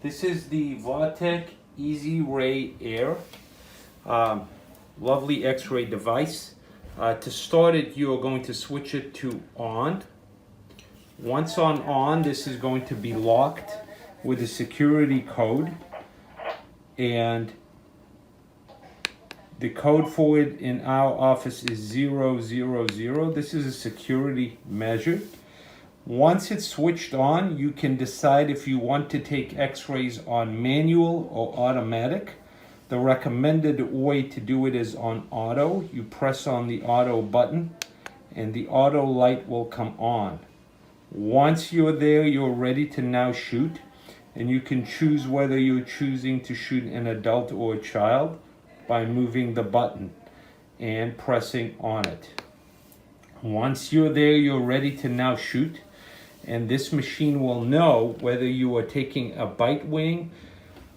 This is the Vatech EzRay Air, lovely X-ray device. To start it, you are going to switch it to on. Once on, this is going to be locked with a security code, and the code for it in our office is 000. This is a security measure. Once it's switched on, you can decide if you want to take x-rays on manual or automatic. The recommended way to do it is on auto. You press on the auto button and the auto light will come on. Once you're there, you're ready to now shoot, and you can choose whether you're choosing to shoot an adult or a child by moving the button and pressing on it. Once you're there, you're ready to now shoot, and this machine will know whether you are taking a bite wing,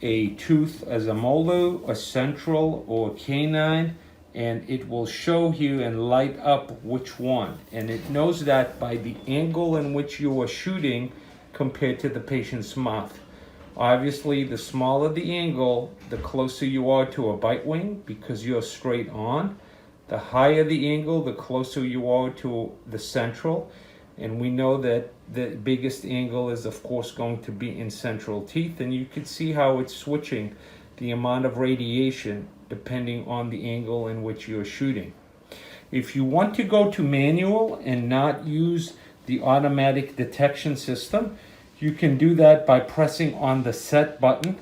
a tooth as a molar, a central, or a canine, and it will show you and light up which one. And it knows that by the angle in which you are shooting compared to the patient's mouth. Obviously, the smaller the angle, the closer you are to a bite wing because you're straight on. The higher the angle, the closer you are to the central. And we know that the biggest angle is, of course, going to be in central teeth. And you can see how it's switching the amount of radiation depending on the angle in which you're shooting. If you want to go to manual and not use the automatic detection system, you can do that by pressing on the set button,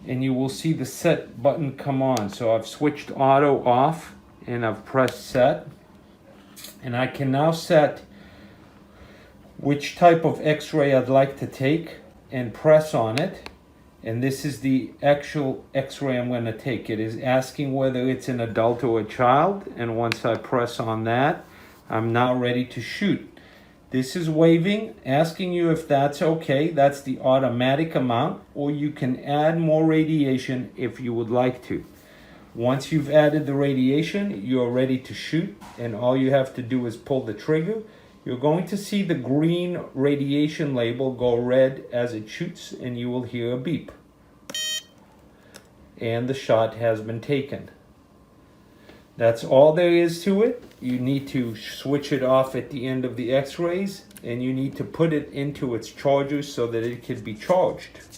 and you will see the set button come on. So I've switched auto off and I've pressed set, and I can now set which type of x-ray I'd like to take and press on it. And this is the actual x-ray I'm going to take. It is asking whether it's an adult or a child, and once I press on that, I'm now ready to shoot. This is waving, asking you if that's okay. That's the automatic amount, or you can add more radiation if you would like to. Once you've added the radiation, you're ready to shoot, and all you have to do is pull the trigger. You're going to see the green radiation label go red as it shoots, and you will hear a beep. And the shot has been taken. That's all there is to it. You need to switch it off at the end of the x-rays, and you need to put it into its charger so that it can be charged.